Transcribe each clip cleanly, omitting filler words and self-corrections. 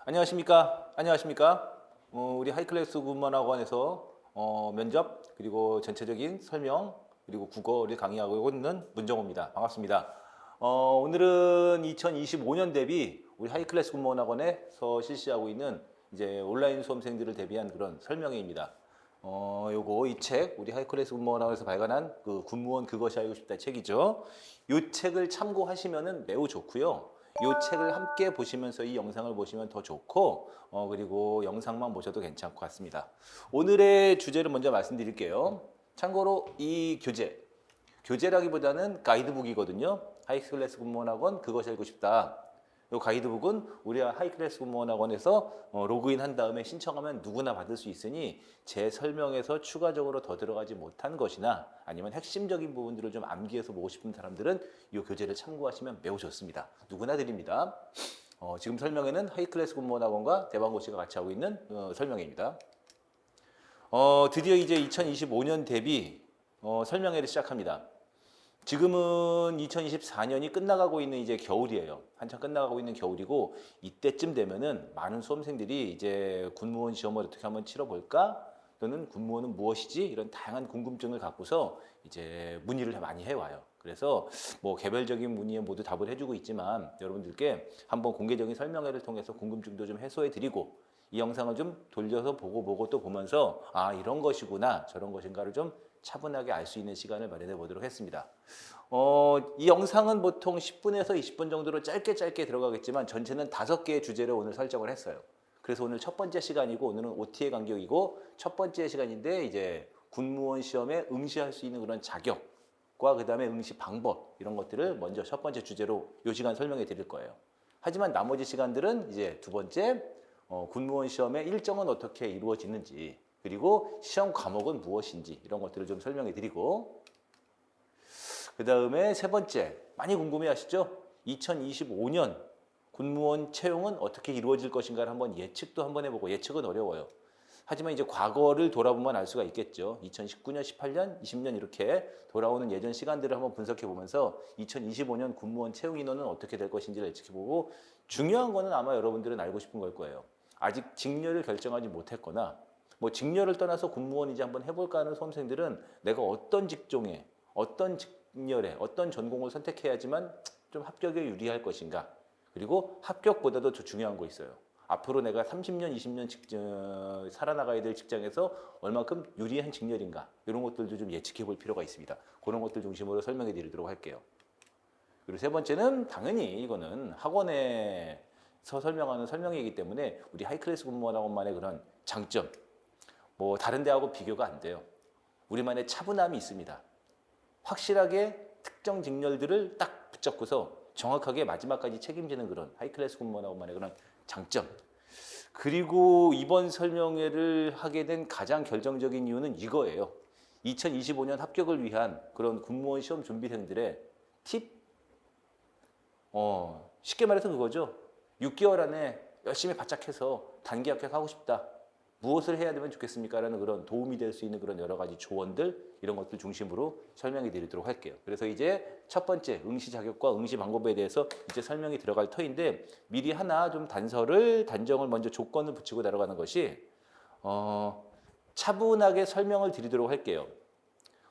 안녕하십니까? 안녕하십니까? 우리 하이클래스 군문학원에서 면접 그리고 전체적인 설명 그리고 국어를 강의하고 있는 문정호입니다. 반갑습니다. 오늘은 2025년 대비 우리 하이클래스 군문학원에서 실시하고 있는 이제 온라인 수험생들을 대비한 그런 설명회입니다. 요거 이 책 우리 하이클래스 군무원학원에서 발간한 그 군무원 그것이 알고 싶다 책이죠. 이 책을 참고하시면은 매우 좋고요. 이 책을 함께 보시면서 이 영상을 보시면 더 좋고 그리고 영상만 보셔도 괜찮을 것 같습니다. 오늘의 주제를 먼저 말씀드릴게요. 참고로 이 교재라기보다는 가이드북이거든요. 하이클래스 군무원학원 그것이 알고 싶다. 이 가이드북은 우리 하이클래스 군무원학원에서 로그인 한 다음에 신청하면 누구나 받을 수 있으니 제 설명에서 추가적으로 더 들어가지 못한 것이나 아니면 핵심적인 부분들을 좀 암기해서 보고 싶은 사람들은 이 교재를 참고하시면 매우 좋습니다. 누구나 드립니다. 지금 설명에는 하이클래스 군무원학원과 대방고시가 같이 하고 있는 설명회입니다. 드디어 이제 2025년 대비 설명회를 시작합니다. 지금은 2024년이 끝나가고 있는 이제 겨울이에요. 한창 끝나가고 있는 겨울이고 이때쯤 되면은 많은 수험생들이 이제 군무원 시험을 어떻게 한번 치러볼까? 또는 군무원은 무엇이지? 이런 다양한 궁금증을 갖고서 이제 문의를 많이 해와요. 그래서 뭐 개별적인 문의에 모두 답을 해주고 있지만 여러분들께 한번 공개적인 설명회를 통해서 궁금증도 좀 해소해드리고 이 영상을 좀 돌려서 보고 또 보면서 아 이런 것이구나 저런 것인가를 좀 차분하게 알 수 있는 시간을 마련해 보도록 했습니다. 이 영상은 보통 10분에서 20분 정도로 짧게 들어가겠지만 전체는 5개의 주제를 오늘 설정을 했어요. 그래서 오늘 첫 번째 시간이고 오늘은 OT의 간격이고 첫 번째 시간인데 이제 군무원 시험에 응시할 수 있는 그런 자격과 그다음에 응시 방법 이런 것들을 먼저 첫 번째 주제로 이 시간 설명해 드릴 거예요. 하지만 나머지 시간들은 이제 두 번째 군무원 시험의 일정은 어떻게 이루어지는지 그리고 시험 과목은 무엇인지 이런 것들을 좀 설명해 드리고 그 다음에 세 번째 많이 궁금해 하시죠? 2025년 군무원 채용은 어떻게 이루어질 것인가를 한번 예측도 한번 해보고 예측은 어려워요. 하지만 이제 과거를 돌아보면 알 수가 있겠죠. 2019년, 18년, 20년 이렇게 돌아오는 예전 시간들을 한번 분석해 보면서 2025년 군무원 채용 인원은 어떻게 될 것인지를 예측해 보고 중요한 거는 아마 여러분들은 알고 싶은 걸 거예요. 아직 직렬을 결정하지 못했거나 뭐 직렬을 떠나서 군무원이지 한번 해볼까 하는 수험생들은 내가 어떤 직종에 어떤 직렬에 어떤 전공을 선택해야지만 좀 합격에 유리할 것인가 그리고 합격보다도 더 중요한 거 있어요. 앞으로 내가 30년, 20년 살아나가야 될 직장에서 얼마큼 유리한 직렬인가 이런 것들도 좀 예측해 볼 필요가 있습니다. 그런 것들 중심으로 설명해 드리도록 할게요. 그리고 세 번째는 당연히 이거는 학원에서 설명하는 설명이기 때문에 우리 하이클래스 군무원학원만의 그런 장점 뭐 다른 데하고 비교가 안 돼요. 우리만의 차분함이 있습니다. 확실하게 특정 직렬들을 딱 붙잡고서 정확하게 마지막까지 책임지는 그런 하이클래스 군무원학원만의 그런 장점. 그리고 이번 설명회를 하게 된 가장 결정적인 이유는 이거예요. 2025년 합격을 위한 그런 군무원 시험 준비생들의 팁? 쉽게 말해서 그거죠. 6개월 안에 열심히 바짝해서 단기 합격하고 싶다. 무엇을 해야 되면 좋겠습니까? 라는 그런 도움이 될 수 있는 그런 여러 가지 조언들 이런 것들 중심으로 설명해 드리도록 할게요. 그래서 이제 첫 번째 응시 자격과 응시 방법에 대해서 이제 설명이 들어갈 터인데 미리 하나 좀 단정을 먼저 조건을 붙이고 들어가는 것이 차분하게 설명을 드리도록 할게요.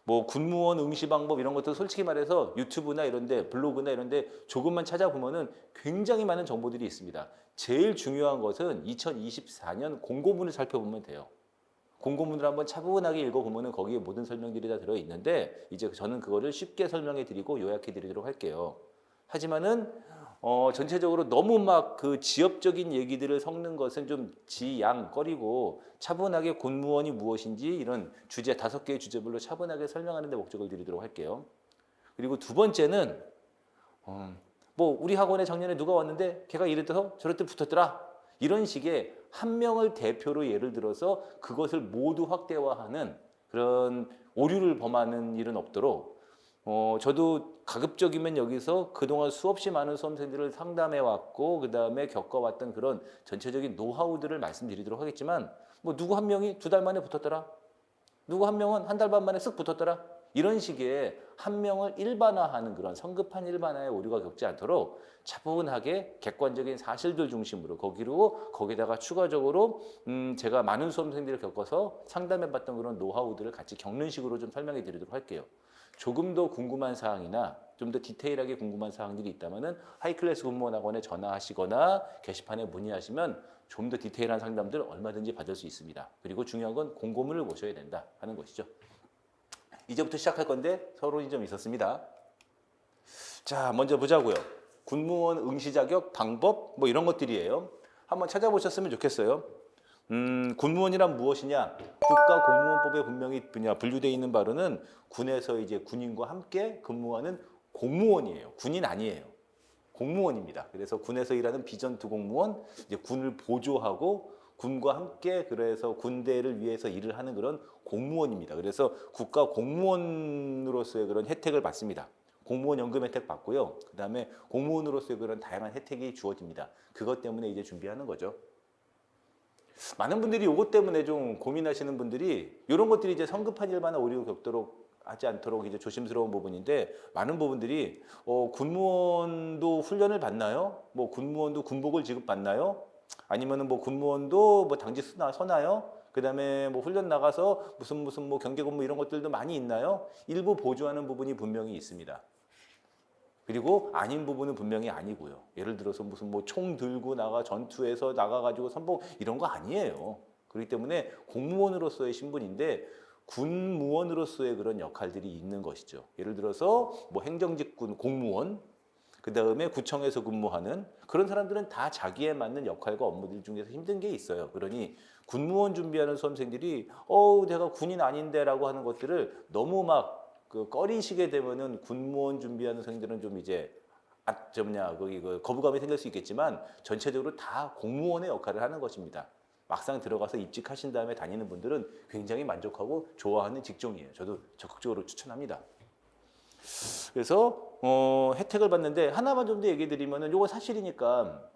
뭐 군무원 응시 방법 이런 것도 솔직히 말해서 유튜브나 이런데 블로그나 이런데 조금만 찾아보면은 굉장히 많은 정보들이 있습니다. 제일 중요한 것은 2024년 공고문을 살펴보면 돼요. 공고문을 한번 차분하게 읽어보면은 거기에 모든 설명들이 다 들어있는데 이제 저는 그거를 쉽게 설명해 드리고 요약해 드리도록 할게요. 하지만은 전체적으로 너무 막 그 지엽적인 얘기들을 섞는 것은 좀 지양거리고 차분하게 군무원이 무엇인지 이런 주제 5개의 주제별로 차분하게 설명하는 데 목적을 드리도록 할게요. 그리고 두 번째는 뭐 우리 학원에 작년에 누가 왔는데 걔가 이랬더서 저랬더 붙었더라. 이런 식의 한 명을 대표로 예를 들어서 그것을 모두 확대화하는 그런 오류를 범하는 일은 없도록 저도 가급적이면 여기서 그동안 수없이 많은 수험생들을 상담해 왔고 그 다음에 겪어왔던 그런 전체적인 노하우들을 말씀드리도록 하겠지만 뭐 누구 한 명이 2달 만에 붙었더라. 누구 한 명은 1달 반 만에 쓱 붙었더라. 이런 식의 한 명을 일반화하는 그런 성급한 일반화의 오류가 겪지 않도록 차분하게 객관적인 사실들 중심으로 거기다가 추가적으로 제가 많은 수험생들을 겪어서 상담해봤던 그런 노하우들을 같이 겪는 식으로 좀 설명해 드리도록 할게요. 조금 더 궁금한 사항이나 좀 더 디테일하게 궁금한 사항들이 있다면은 하이클래스 군무원학원에 전화하시거나 게시판에 문의하시면 좀 더 디테일한 상담들 얼마든지 받을 수 있습니다. 그리고 중요한 건 공고문을 보셔야 된다 하는 것이죠. 이제부터 시작할 건데 서론이 좀 있었습니다. 자, 먼저 보자고요. 군무원 응시 자격 방법 뭐 이런 것들이에요. 한번 찾아보셨으면 좋겠어요. 군무원이란 무엇이냐? 국가공무원법에 분명히 분류되어 있는 바로는 군에서 이제 군인과 함께 근무하는 공무원이에요. 군인 아니에요. 공무원입니다. 그래서 군에서 일하는 비전투 공무원, 이제 군을 보조하고 군과 함께 그래서 군대를 위해서 일을 하는 그런 공무원입니다. 그래서 국가 공무원으로서의 그런 혜택을 받습니다. 공무원 연금 혜택 받고요. 그다음에 공무원으로서의 그런 다양한 혜택이 주어집니다. 그것 때문에 이제 준비하는 거죠. 많은 분들이 이것 때문에 좀 고민하시는 분들이 이런 것들이 이제 성급한 일반화 오류 겪도록 하지 않도록 이제 조심스러운 부분인데 많은 부분들이 군무원도 훈련을 받나요? 뭐 군무원도 군복을 지급받나요? 아니면은 뭐 군무원도 뭐 당직 서나요? 그다음에 뭐 훈련 나가서 무슨 뭐 경계 근무 이런 것들도 많이 있나요? 일부 보조하는 부분이 분명히 있습니다. 그리고 아닌 부분은 분명히 아니고요. 예를 들어서 무슨 뭐 총 들고 전투에서 나가가지고 선봉 이런 거 아니에요. 그렇기 때문에 공무원으로서의 신분인데 군무원으로서의 그런 역할들이 있는 것이죠. 예를 들어서 뭐 행정직군 공무원, 그 다음에 구청에서 근무하는 그런 사람들은 다 자기에 맞는 역할과 업무들 중에서 힘든 게 있어요. 그러니 군무원 준비하는 수험생들이 내가 군인 아닌데라고 하는 것들을 너무 막 꺼리시게 되면은 군무원 준비하는 생들은 좀 이제 거기 거부감이 생길 수 있겠지만 전체적으로 다 공무원의 역할을 하는 것입니다. 막상 들어가서 입직하신 다음에 다니는 분들은 굉장히 만족하고 좋아하는 직종이에요. 저도 적극적으로 추천합니다. 그래서 혜택을 받는데 하나만 좀 더 얘기 드리면은 이거 사실이니까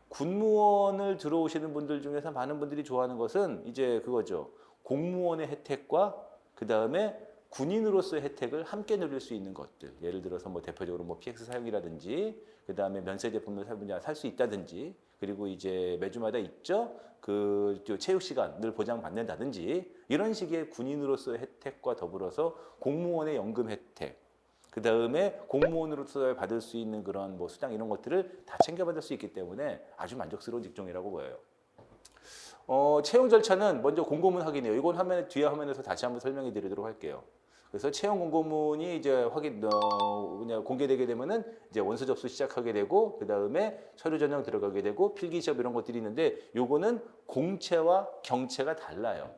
군무원을 들어오시는 분들 중에서 많은 분들이 좋아하는 것은 이제 그거죠. 공무원의 혜택과 그 다음에 군인으로서의 혜택을 함께 누릴 수 있는 것들. 예를 들어서 뭐 대표적으로 뭐 PX 사용이라든지 그 다음에 면세 제품을 살 수 있다든지 그리고 이제 매주마다 있죠. 그 체육 시간을 보장받는다든지 이런 식의 군인으로서의 혜택과 더불어서 공무원의 연금 혜택 그 다음에 공무원으로서 받을 수 있는 그런 뭐 수당 이런 것들을 다 챙겨받을 수 있기 때문에 아주 만족스러운 직종이라고 보여요. 채용 절차는 먼저 공고문 확인해요. 이건 뒤에 화면에서 다시 한번 설명해 드리도록 할게요. 그래서 채용 공고문이 이제 그냥 공개되게 되면은 이제 원서 접수 시작하게 되고 그 다음에 서류 전형 들어가게 되고 필기 시험 이런 것들이 있는데 요거는 공채와 경채가 달라요.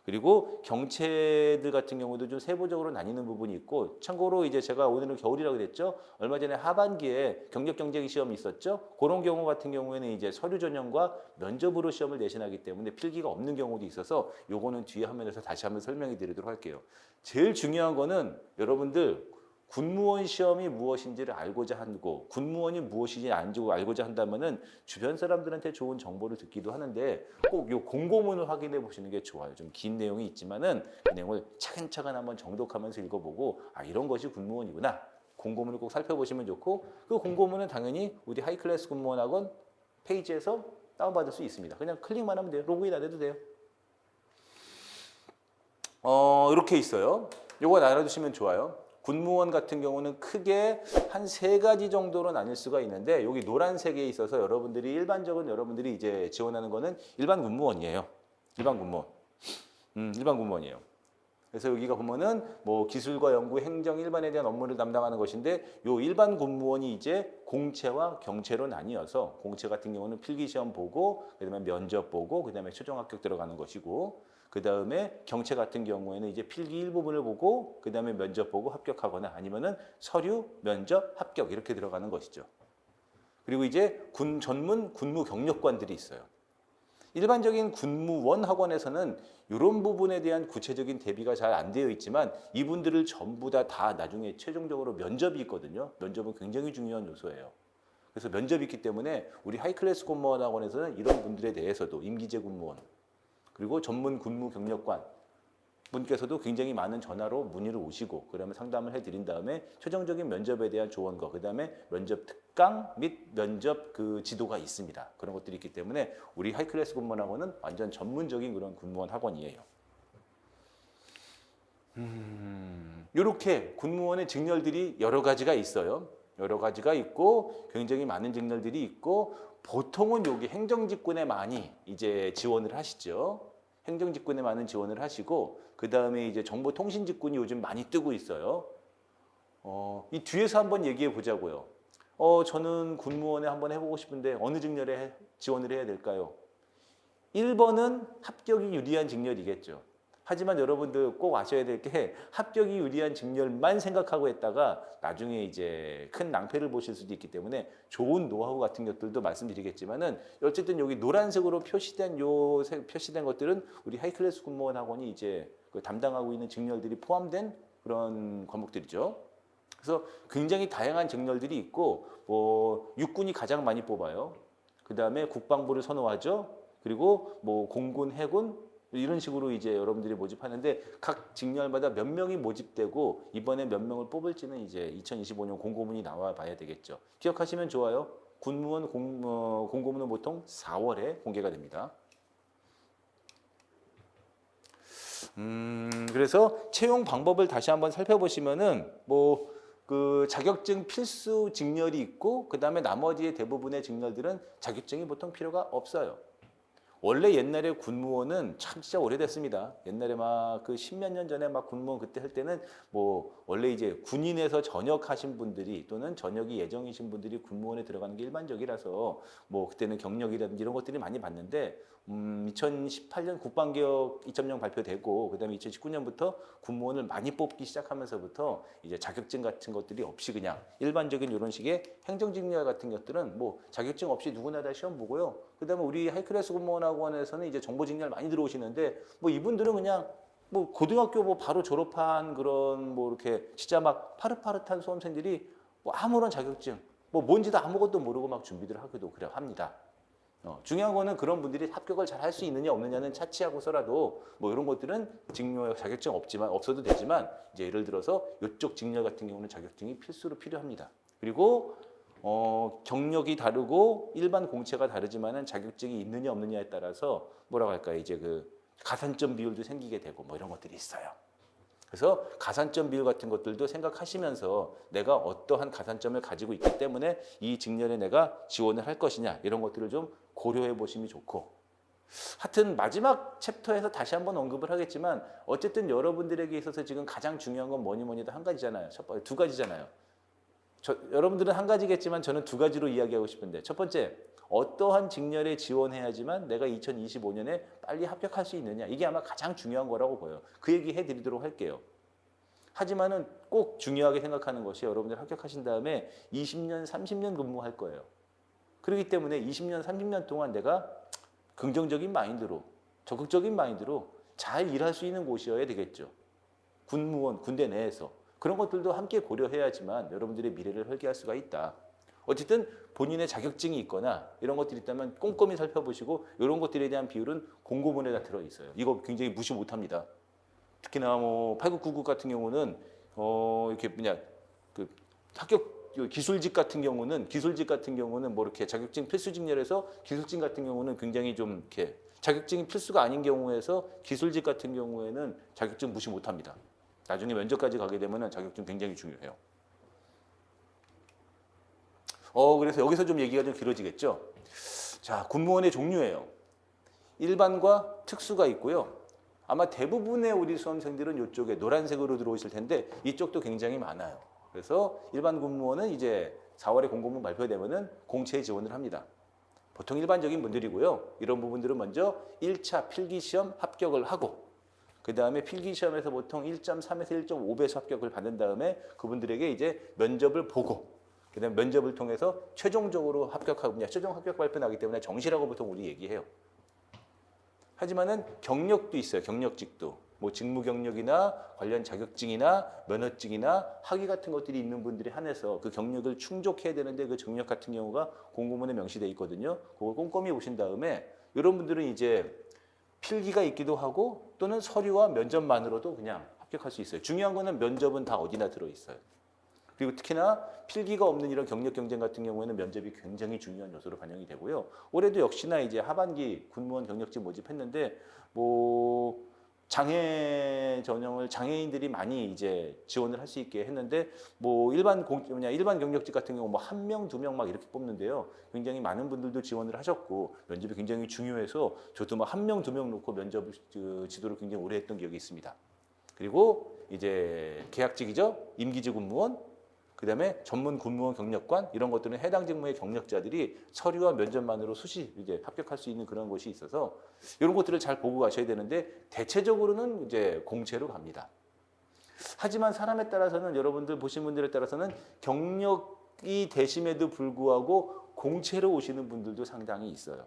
그리고 경채들 같은 경우도 좀 세부적으로 나뉘는 부분이 있고 참고로 이제 제가 오늘은 겨울이라고 그랬죠. 얼마 전에 하반기에 경력 경쟁 시험이 있었죠. 그런 경우 같은 경우에는 이제 서류 전형과 면접으로 시험을 내신하기 때문에 필기가 없는 경우도 있어서 요거는 뒤에 화면에서 다시 한번 설명해 드리도록 할게요. 제일 중요한 거는 여러분들 군무원 시험이 무엇인지를 알고자 하고 군무원이 무엇인지 알고자 한다면은 주변 사람들한테 좋은 정보를 듣기도 하는데 꼭 이 공고문을 확인해 보시는 게 좋아요. 좀 긴 내용이 있지만은 그 내용을 차근차근 한번 정독하면서 읽어보고 이런 것이 군무원이구나. 공고문을 꼭 살펴보시면 좋고 그 공고문은 당연히 우리 하이클래스 군무원학원 페이지에서 다운받을 수 있습니다. 그냥 클릭만 하면 돼요. 로그인 안 해도 돼요. 이렇게 있어요. 요거 알아두시면 좋아요. 군무원 같은 경우는 크게 한 3가지 정도로 나뉠 수가 있는데 여기 노란색에 있어서 일반적으로 여러분들이 이제 지원하는 거는 일반 군무원이에요. 일반 군무원. 일반 군무원이에요. 그래서 여기가 보면은 뭐 기술과 연구, 행정, 일반에 대한 업무를 담당하는 것인데 요 일반 군무원이 이제 공채와 경채로 나뉘어서 공채 같은 경우는 필기시험 보고 그다음에 면접 보고 그다음에 최종 합격 들어가는 것이고 그 다음에 경채 같은 경우에는 이제 필기 일부분을 보고 그 다음에 면접 보고 합격하거나 아니면은 서류, 면접, 합격 이렇게 들어가는 것이죠. 그리고 이제 전문 군무 경력관들이 있어요. 일반적인 군무원 학원에서는 이런 부분에 대한 구체적인 대비가 잘 안 되어 있지만 이분들을 전부 다 나중에 최종적으로 면접이 있거든요. 면접은 굉장히 중요한 요소예요. 그래서 면접이 있기 때문에 우리 하이클래스 군무원 학원에서는 이런 분들에 대해서도 임기제 군무원 그리고 전문 군무 경력관 분께서도 굉장히 많은 전화로 문의를 오시고 그러면 상담을 해드린 다음에 최종적인 면접에 대한 조언과 그다음에 면접 특강 및 면접 그 지도가 있습니다. 그런 것들이 있기 때문에 우리 하이클래스 군무원 학원은 완전 전문적인 그런 군무원 학원이에요. 이렇게 군무원의 직렬들이 여러 가지가 있어요. 여러 가지가 있고 굉장히 많은 직렬들이 있고 보통은 여기 행정직군에 많이 이제 지원을 하시죠. 행정직군에 많은 지원을 하시고 그 다음에 이제 정보통신직군이 요즘 많이 뜨고 있어요. 이 뒤에서 한번 얘기해 보자고요. 저는 군무원에 한번 해보고 싶은데 어느 직렬에 지원을 해야 될까요? 1번은 합격이 유리한 직렬이겠죠. 하지만 여러분들 꼭 아셔야 될 게 합격이 유리한 직렬만 생각하고 했다가 나중에 이제 큰 낭패를 보실 수도 있기 때문에 좋은 노하우 같은 것들도 말씀드리겠지만은 어쨌든 여기 노란색으로 표시된 표시된 것들은 우리 하이클래스 군무원 학원이 이제 그 담당하고 있는 직렬들이 포함된 그런 과목들이죠. 그래서 굉장히 다양한 직렬들이 있고 뭐 육군이 가장 많이 뽑아요. 그 다음에 국방부를 선호하죠. 그리고 뭐 공군, 해군 이런 식으로 이제 여러분들이 모집하는데 각 직렬마다 몇 명이 모집되고 이번에 몇 명을 뽑을지는 이제 2025년 공고문이 나와 봐야 되겠죠. 기억하시면 좋아요. 군무원 공고문은 보통 4월에 공개가 됩니다. 그래서 채용 방법을 다시 한번 살펴보시면은 뭐 그 자격증 필수 직렬이 있고 그 다음에 나머지의 대부분의 직렬들은 자격증이 보통 필요가 없어요. 원래 옛날에 군무원은 참 진짜 오래됐습니다. 옛날에 막 그 십몇 년 전에 막 군무원 그때 할 때는 뭐 원래 이제 군인에서 전역하신 분들이 또는 전역이 예정이신 분들이 군무원에 들어가는 게 일반적이라서 뭐 그때는 경력이라든지 이런 것들이 많이 봤는데 2018년 국방개혁 2.0 발표되고 그다음에 2019년부터 군무원을 많이 뽑기 시작하면서부터 이제 자격증 같은 것들이 없이 그냥 일반적인 이런 식의 행정직렬 같은 것들은 뭐 자격증 없이 누구나 다 시험 보고요. 그다음에 우리 하이클래스 군무원학원에서는 이제 정보직렬 많이 들어오시는데 뭐 이분들은 그냥 뭐 고등학교 뭐 바로 졸업한 그런 뭐 이렇게 진짜 막 파릇파릇한 수험생들이 뭐 아무런 자격증 뭐 뭔지도 아무것도 모르고 막 준비를 하기도 그래 합니다. 중요한 거는 그런 분들이 합격을 잘 할 수 있느냐 없느냐는 차치하고서라도 뭐 이런 것들은 직렬 자격증 없지만 없어도 되지만 이제 예를 들어서 이쪽 직렬 같은 경우는 자격증이 필수로 필요합니다. 그리고 경력이 다르고 일반 공채가 다르지만은 자격증이 있느냐 없느냐에 따라서 뭐라고 할까요? 이제 그 가산점 비율도 생기게 되고 뭐 이런 것들이 있어요. 그래서 가산점 비율 같은 것들도 생각하시면서 내가 어떠한 가산점을 가지고 있기 때문에 이 직렬에 내가 지원을 할 것이냐 이런 것들을 좀 고려해 보시면 좋고 하여튼 마지막 챕터에서 다시 한번 언급을 하겠지만 어쨌든 여러분들에게 있어서 지금 가장 중요한 건 뭐니 뭐니도 한 가지잖아요. 두 가지잖아요. 여러분들은 한 가지겠지만 저는 두 가지로 이야기하고 싶은데 첫 번째 어떠한 직렬에 지원해야지만 내가 2025년에 빨리 합격할 수 있느냐 이게 아마 가장 중요한 거라고 보여요. 그 얘기 해드리도록 할게요. 하지만은 꼭 중요하게 생각하는 것이 여러분들 합격하신 다음에 20년, 30년 근무할 거예요. 그렇기 때문에 20년, 30년 동안 내가 긍정적인 마인드로 적극적인 마인드로 잘 일할 수 있는 곳이어야 되겠죠. 군무원, 군대 내에서. 그런 것들도 함께 고려해야지만 여러분들의 미래를 설계할 수가 있다. 어쨌든 본인의 자격증이 있거나 이런 것들이 있다면 꼼꼼히 살펴보시고 이런 것들에 대한 비율은 공고문에 다 들어있어요. 이거 굉장히 무시 못합니다. 특히나 뭐 8999 같은 경우는 이렇게 그냥 그 합격 기술직 같은 경우는 뭐 이렇게 자격증 필수 직렬에서 기술직 같은 경우는 굉장히 좀 이렇게 자격증이 필수가 아닌 경우에서 기술직 같은 경우에는 자격증 무시 못합니다. 나중에 면접까지 가게 되면 자격증 굉장히 중요해요. 그래서 여기서 좀 얘기가 좀 길어지겠죠. 자, 군무원의 종류예요. 일반과 특수가 있고요. 아마 대부분의 우리 수험생들은 이쪽에 노란색으로 들어오실 텐데 이쪽도 굉장히 많아요. 그래서 일반 군무원은 이제 4월에 공고문 발표되면은 공채에 지원을 합니다. 보통 일반적인 분들이고요. 이런 부분들은 먼저 1차 필기시험 합격을 하고 그 다음에 필기시험에서 보통 1.3에서 1.5배수 합격을 받은 다음에 그분들에게 이제 면접을 보고 그 다음에 면접을 통해서 최종적으로 합격하고 최종 합격 발표 나기 때문에 정시라고 보통 우리 얘기해요. 하지만은 경력도 있어요. 경력직도. 뭐 직무 경력이나 관련 자격증이나 면허증이나 학위 같은 것들이 있는 분들에 한해서 그 경력을 충족해야 되는데 그 경력 같은 경우가 공고문에 명시되어 있거든요. 그걸 꼼꼼히 보신 다음에 이런 분들은 이제 필기가 있기도 하고 또는 서류와 면접만으로도 그냥 합격할 수 있어요. 중요한 거는 면접은 다 어디나 들어있어요. 그리고 특히나 필기가 없는 이런 경력 경쟁 같은 경우에는 면접이 굉장히 중요한 요소로 반영이 되고요. 올해도 역시나 이제 하반기 군무원 경력직 모집했는데 뭐 장애 전형을 장애인들이 많이 이제 지원을 할 수 있게 했는데 뭐 일반 경력직 같은 경우 뭐 한 명, 두 명 막 이렇게 뽑는데요. 굉장히 많은 분들도 지원을 하셨고 면접이 굉장히 중요해서 저도 뭐 한 명, 두 명 놓고 면접 지도를 굉장히 오래 했던 기억이 있습니다. 그리고 이제 계약직이죠. 임기직 군무원, 그다음에 전문 군무원 경력관 이런 것들은 해당 직무의 경력자들이 서류와 면접만으로 수시 이제 합격할 수 있는 그런 곳이 있어서 이런 것들을 잘 보고 가셔야 되는데 대체적으로는 이제 공채로 갑니다. 하지만 사람에 따라서는 여러분들 보신 분들에 따라서는 경력이 되심에도 불구하고 공채로 오시는 분들도 상당히 있어요.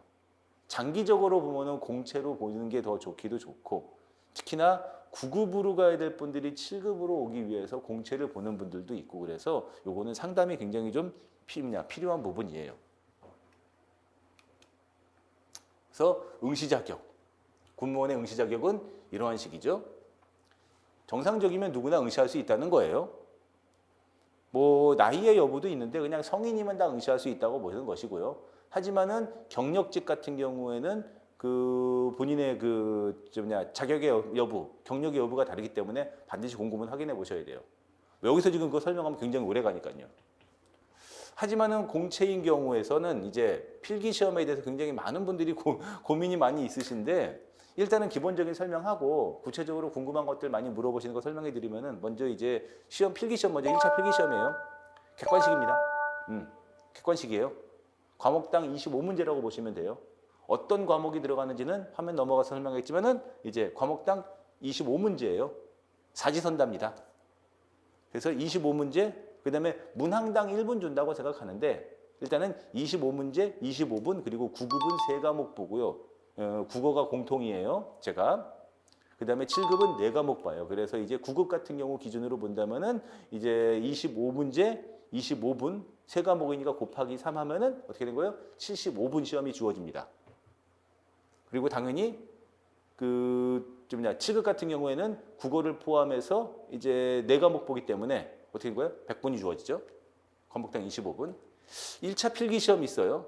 장기적으로 보면은 공채로 보는 게 더 좋기도 좋고 특히나 9급으로 가야 될 분들이 7급으로 오기 위해서 공채를 보는 분들도 있고 그래서 요거는 상담이 굉장히 좀 필요한 부분이에요. 그래서 응시 자격, 군무원의 응시 자격은 이러한 식이죠. 정상적이면 누구나 응시할 수 있다는 거예요. 뭐 나이의 여부도 있는데 그냥 성인이면 다 응시할 수 있다고 보는 것이고요. 하지만은 경력직 같은 경우에는 그 본인의 자격의 여부, 경력의 여부가 다르기 때문에 반드시 공고문 확인해 보셔야 돼요. 여기서 지금 그거 설명하면 굉장히 오래 가니까요. 하지만은 공채인 경우에서는 이제 필기 시험에 대해서 굉장히 많은 분들이 고민이 많이 있으신데 일단은 기본적인 설명하고 구체적으로 궁금한 것들 많이 물어보시는 거 설명해 드리면은 먼저 이제 필기 시험 먼저 1차 필기 시험이에요. 객관식입니다. 객관식이에요. 과목당 25문제라고 보시면 돼요. 어떤 과목이 들어가는지는 화면 넘어가서 설명했지만은 이제 과목당 25문제예요. 사지선답니다. 그래서 25문제, 그다음에 문항당 1분 준다고 생각하는데 일단은 25문제, 25분 그리고 9급은 3과목 보고요. 국어가 공통이에요. 제가. 그다음에 7급은 4과목 봐요. 그래서 이제 9급 같은 경우 기준으로 본다면은 이제 25문제, 25분 3과목이니까 곱하기 3 하면은 어떻게 된 거예요? 75분 시험이 주어집니다. 그리고 당연히 7급 같은 경우에는 국어를 포함해서 이제 4과목 보기 때문에 어떻게 된 거예요? 100분이 주어지죠. 과목당 25분. 1차 필기 시험이 있어요.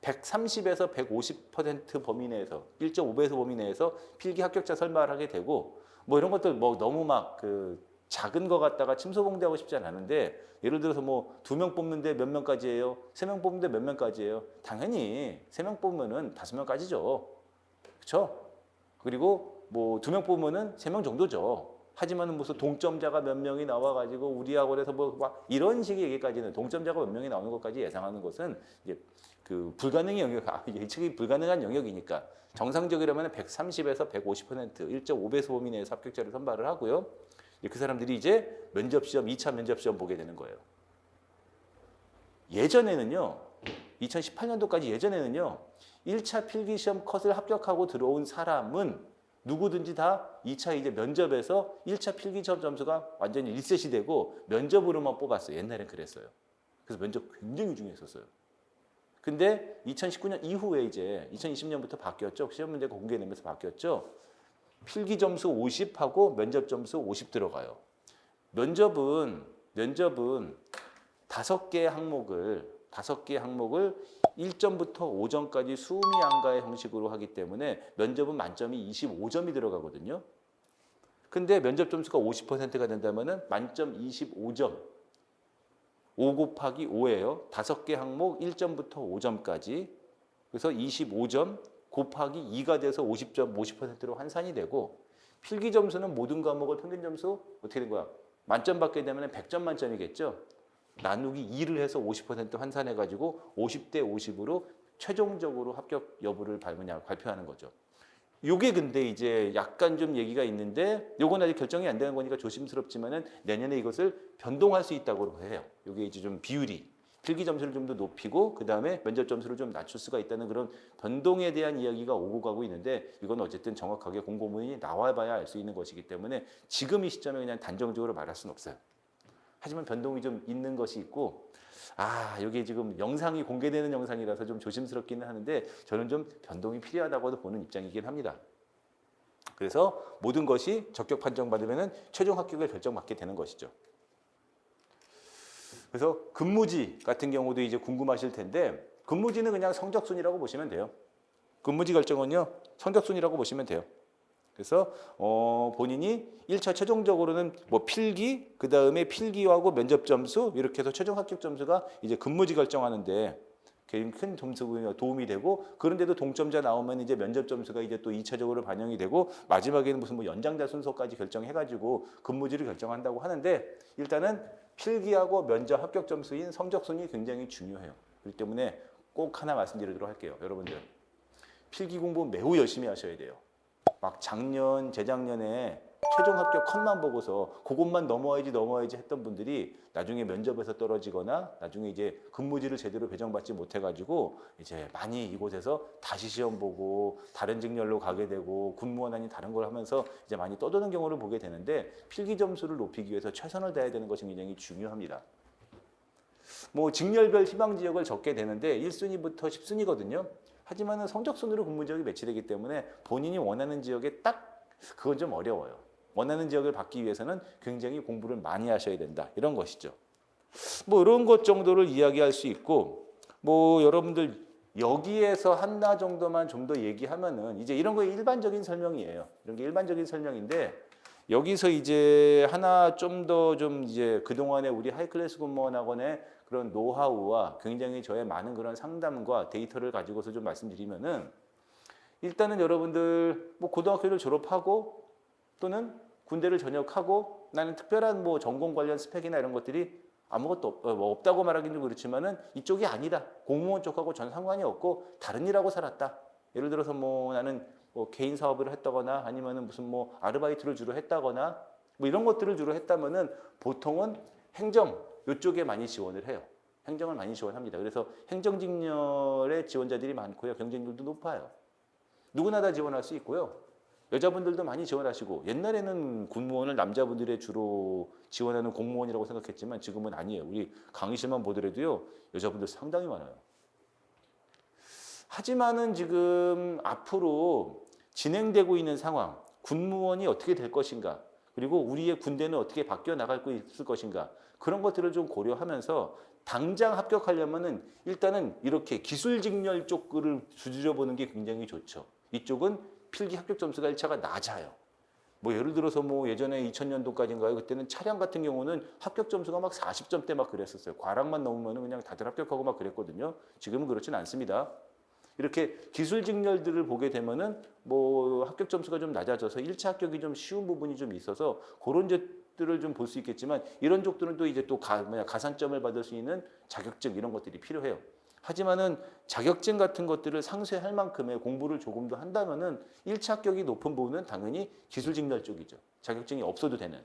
130에서 150% 범위 내에서 1.5배수 범위 내에서 필기 합격자 설명을 하게 되고 뭐 이런 것들 뭐 너무 막 작은 거 갖다가 침소봉대하고 싶지 않은데 예를 들어서 뭐 2명 뽑는데 몇 명까지예요? 3명 뽑는데 몇 명까지예요? 당연히 3명 뽑으면은 5명까지죠. 그렇죠? 그리고 뭐 2명 뽑으면은 3명 정도죠. 하지만은 무슨 동점자가 몇 명이 나와가지고 우리 학원에서 뭐 막 이런 식의 얘기까지는 동점자가 몇 명이 나오는 것까지 예상하는 것은 이제 불가능의 영역, 예측이 불가능한 영역이니까 정상적이라면 130에서 150% 1.5배수 범위 내에서 합격자를 선발을 하고요. 그 사람들이 이제 면접시험, 2차 면접시험 보게 되는 거예요. 예전에는요, 2018년도까지 예전에는요, 1차 필기시험 컷을 합격하고 들어온 사람은 누구든지 다 2차 이제 면접에서 1차 필기시험 점수가 완전히 리셋이 되고 면접으로만 뽑았어요. 옛날엔 그랬어요. 그래서 면접 굉장히 중요했었어요. 근데 2019년 이후에 이제 2020년부터 바뀌었죠. 시험 문제가 공개되면서 바뀌었죠. 필기 점수 50하고 면접 점수 50 들어가요. 면접은 5개의 항목을 1점부터 5점까지 수미 양가의 형식으로 하기 때문에 면접은 만점이 25점이 들어가거든요. 근데 면접 점수가 50%가 된다면은 만점 25점. 5 곱하기 5예요. 5개 항목 1점부터 5점까지. 그래서 25점 곱하기 2가 돼서 50점, 50%로 환산이 되고 필기 점수는 모든 과목을 평균 점수 어떻게 된 거야? 만점 받게 되면 100점 만점이겠죠. 나누기 2를 해서 50% 환산해가지고 50대 50으로 최종적으로 합격 여부를 발표하는 거죠. 요게 근데 이제 약간 좀 얘기가 있는데 요건 아직 결정이 안 되는 거니까 조심스럽지만은 내년에 이것을 변동할 수 있다고 해요. 요게 이제 좀 비율이 필기 점수를 좀 더 높이고 그 다음에 면접 점수를 좀 낮출 수가 있다는 그런 변동에 대한 이야기가 오고 가고 있는데 이건 어쨌든 정확하게 공고문이 나와봐야 알 수 있는 것이기 때문에 지금 이 시점에 그냥 단정적으로 말할 수는 없어요. 하지만 변동이 좀 있는 것이 있고 여기 지금 영상이 공개되는 영상이라서 좀 조심스럽기는 하는데 저는 좀 변동이 필요하다고도 보는 입장이긴 합니다. 그래서 모든 것이 적격 판정받으면 최종 합격을 결정받게 되는 것이죠. 그래서 근무지 같은 경우도 이제 궁금하실 텐데 근무지는 그냥 성적순이라고 보시면 돼요. 근무지 결정은요. 성적순이라고 보시면 돼요. 그래서 본인이 1차 최종적으로는 뭐 필기, 그다음에 필기하고 면접 점수 이렇게 해서 최종 합격 점수가 이제 근무지 결정하는데 굉장히 큰 점수가 도움이 되고 그런데도 동점자 나오면 이제 면접 점수가 이제 또 2차적으로 반영이 되고 마지막에는 무슨 뭐 연장자 순서까지 결정해가지고 근무지를 결정한다고 하는데 일단은 필기하고 면접 합격 점수인 성적순이 굉장히 중요해요. 그렇기 때문에 꼭 하나 말씀드리도록 할게요. 여러분들 필기 공부 매우 열심히 하셔야 돼요. 막 작년, 재작년에 최종 합격 컷만 보고서 그것만 넘어야지 했던 분들이 나중에 면접에서 떨어지거나 나중에 이제 근무지를 제대로 배정받지 못해가지고 이제 많이 이곳에서 다시 시험 보고 다른 직렬로 가게 되고 군무원 아닌 다른 걸 하면서 이제 많이 떠도는 경우를 보게 되는데 필기 점수를 높이기 위해서 최선을 다해야 되는 것이 굉장히 중요합니다. 뭐 직렬별 희망 지역을 적게 되는데 1순위부터 10순위거든요. 하지만은 성적순으로 근무 지역이 매치되기 때문에 본인이 원하는 지역에 딱 그건 좀 어려워요. 원하는 지역을 받기 위해서는 굉장히 공부를 많이 하셔야 된다. 이런 것이죠. 뭐 이런 것 정도를 이야기할 수 있고 뭐 여러분들 여기에서 하나 정도만 좀 더 얘기하면은 이제 이런 거 일반적인 설명이에요. 이런 게 일반적인 설명인데 여기서 이제 하나 좀 더 좀 이제 그동안에 우리 하이클래스 군무원 학원의 그런 노하우와 굉장히 저의 많은 그런 상담과 데이터를 가지고서 좀 말씀드리면은 일단은 여러분들 뭐 고등학교를 졸업하고 또는 군대를 전역하고 나는 특별한 뭐 전공 관련 스펙이나 이런 것들이 아무것도 없다고 말하기는 좀 그렇지만은 이쪽이 아니다. 공무원 쪽하고 전 상관이 없고 다른 일하고 살았다. 예를 들어서 뭐 나는 뭐 개인 사업을 했다거나 아니면은 무슨 뭐 아르바이트를 주로 했다거나 뭐 이런 것들을 주로 했다면은 보통은 행정 이쪽에 많이 지원을 해요. 행정을 많이 지원합니다. 그래서 행정직렬의 지원자들이 많고요. 경쟁률도 높아요. 누구나 다 지원할 수 있고요. 여자분들도 많이 지원하시고 옛날에는 군무원을 남자분들의 주로 지원하는 공무원이라고 생각했지만 지금은 아니에요. 우리 강의실만 보더라도요. 여자분들 상당히 많아요. 하지만은 지금 앞으로 진행되고 있는 상황, 군무원이 어떻게 될 것인가, 그리고 우리의 군대는 어떻게 바뀌어 나갈 수 있을 것인가 그런 것들을 좀 고려하면서 당장 합격하려면은 일단은 이렇게 기술직렬 쪽을 두드려 보는 게 굉장히 좋죠. 이쪽은 필기 합격 점수가 1차가 낮아요. 뭐 예를 들어서 뭐 예전에 2000년도까지인가요? 그때는 차량 같은 경우는 합격 점수가 막 40점대 막 그랬었어요. 과락만 넘으면 그냥 다들 합격하고 막 그랬거든요. 지금은 그렇진 않습니다. 이렇게 기술 직렬들을 보게 되면은 뭐 합격 점수가 좀 낮아져서 1차 합격이 좀 쉬운 부분이 좀 있어서 그런 것들을 좀 볼 수 있겠지만 이런 쪽들은 또 이제 또 가산점을 받을 수 있는 자격증 이런 것들이 필요해요. 하지만은 자격증 같은 것들을 상쇄할 만큼의 공부를 조금 더 한다면은 1차 합격이 높은 부분은 당연히 기술 직렬 쪽이죠. 자격증이 없어도 되는.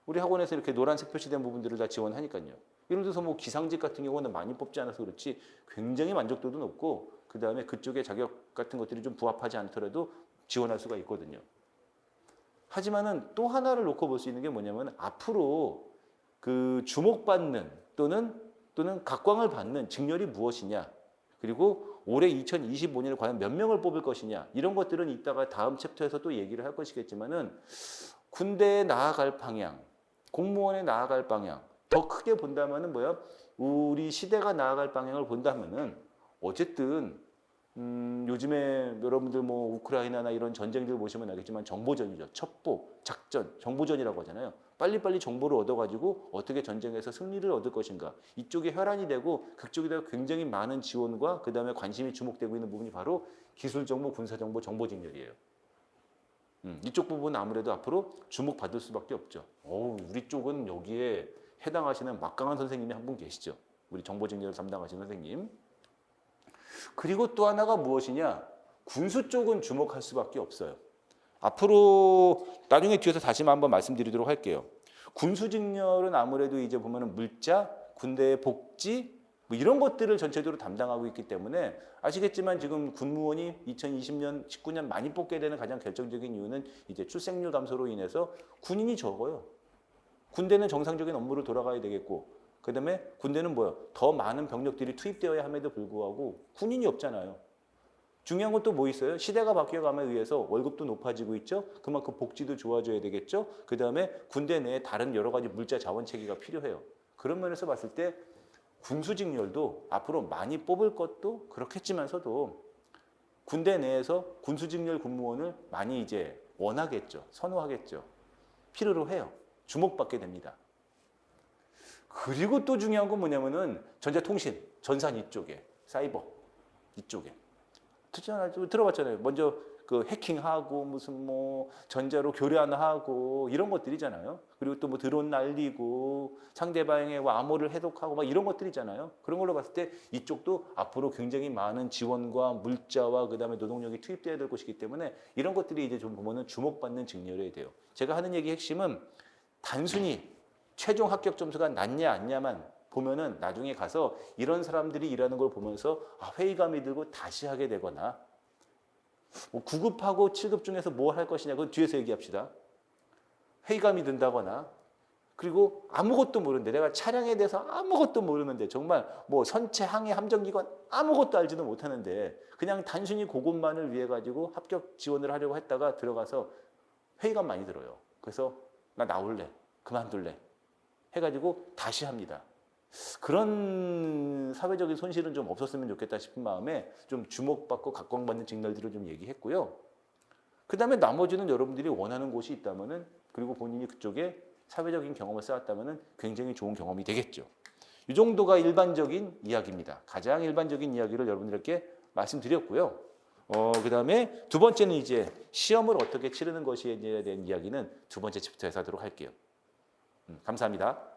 우리 학원에서 이렇게 노란색 표시된 부분들을 다 지원하니까요. 예를 들어서 뭐 기상직 같은 경우는 많이 뽑지 않아서 그렇지 굉장히 만족도도 높고 그 다음에 그쪽의 자격 같은 것들이 좀 부합하지 않더라도 지원할 수가 있거든요. 하지만은 또 하나를 놓고 볼 수 있는 게 뭐냐면 앞으로 그 주목받는 또는 각광을 받는 직렬이 무엇이냐 그리고 올해 2025년에 과연 몇 명을 뽑을 것이냐 이런 것들은 이따가 다음 챕터에서 또 얘기를 할 것이겠지만은 군대에 나아갈 방향, 공무원에 나아갈 방향 더 크게 본다면은 뭐야? 우리 시대가 나아갈 방향을 본다면은 어쨌든 요즘에 여러분들 뭐 우크라이나나 이런 전쟁들 보시면 알겠지만 정보전이죠. 첩보, 작전, 정보전이라고 하잖아요. 빨리빨리 정보를 얻어가지고 어떻게 전쟁에서 승리를 얻을 것인가. 이쪽에 혈안이 되고 그쪽에다가 굉장히 많은 지원과 그 다음에 관심이 주목되고 있는 부분이 바로 기술정보, 군사정보, 정보직렬이에요. 이쪽 부분은 아무래도 앞으로 주목받을 수밖에 없죠. 우리 쪽은 여기에 해당하시는 막강한 선생님이 한 분 계시죠. 우리 정보직렬을 담당하시는 선생님. 그리고 또 하나가 무엇이냐? 군수 쪽은 주목할 수밖에 없어요. 앞으로 나중에 뒤에서 다시 한번 말씀드리도록 할게요. 군수 직렬은 아무래도 이제 보면은 물자, 군대의 복지 뭐 이런 것들을 전체적으로 담당하고 있기 때문에 아시겠지만 지금 군무원이 2020년, 19년 많이 뽑게 되는 가장 결정적인 이유는 이제 출생률 감소로 인해서 군인이 적어요. 군대는 정상적인 업무를 돌아가야 되겠고 그다음에 군대는 뭐요? 더 많은 병력들이 투입되어야 함에도 불구하고 군인이 없잖아요. 중요한 건 또 뭐 있어요? 시대가 바뀌어감에 의해서 월급도 높아지고 있죠. 그만큼 복지도 좋아져야 되겠죠. 그다음에 군대 내에 다른 여러 가지 물자 자원 체계가 필요해요. 그런 면에서 봤을 때 군수직렬도 앞으로 많이 뽑을 것도 그렇겠지만서도 군대 내에서 군수직렬 군무원을 많이 이제 원하겠죠. 선호하겠죠. 필요로 해요. 주목받게 됩니다. 그리고 또 중요한 건 뭐냐면은 전자통신, 전산 이쪽에, 사이버 이쪽에. 들어봤잖아요. 먼저 그 해킹하고 무슨 뭐 전자로 교란하고 이런 것들이잖아요. 그리고 또 뭐 드론 날리고 상대방의 암호를 해독하고 막 이런 것들이잖아요. 그런 걸로 봤을 때 이쪽도 앞으로 굉장히 많은 지원과 물자와 그다음에 노동력이 투입돼야 될 것이기 때문에 이런 것들이 이제 좀 보면은 주목받는 직렬이 돼요. 제가 하는 얘기 핵심은 단순히 최종 합격 점수가 낮냐 안냐만 보면은 나중에 가서 이런 사람들이 일하는 걸 보면서 회의감이 들고 다시 하게 되거나 뭐 9급하고 7급 중에서 뭘 할 것이냐 그건 뒤에서 얘기합시다. 회의감이 든다거나 그리고 아무것도 모르는데 내가 차량에 대해서 아무것도 모르는데 정말 뭐 선체 항해 함정기관 아무것도 알지도 못하는데 그냥 단순히 그것만을 위해 가지고 합격 지원을 하려고 했다가 들어가서 회의감 많이 들어요. 그래서 나 나올래 그만둘래 해가지고 다시 합니다. 그런 사회적인 손실은 좀 없었으면 좋겠다 싶은 마음에 좀 주목받고 각광받는 직렬들을 좀 얘기했고요. 그 다음에 나머지는 여러분들이 원하는 곳이 있다면은 그리고 본인이 그쪽에 사회적인 경험을 쌓았다면은 굉장히 좋은 경험이 되겠죠. 이 정도가 일반적인 이야기입니다. 가장 일반적인 이야기를 여러분들께 말씀드렸고요. 그 다음에 두 번째는 이제 시험을 어떻게 치르는 것이에 대한 이야기는 두 번째 챕터에서 하도록 할게요. 감사합니다.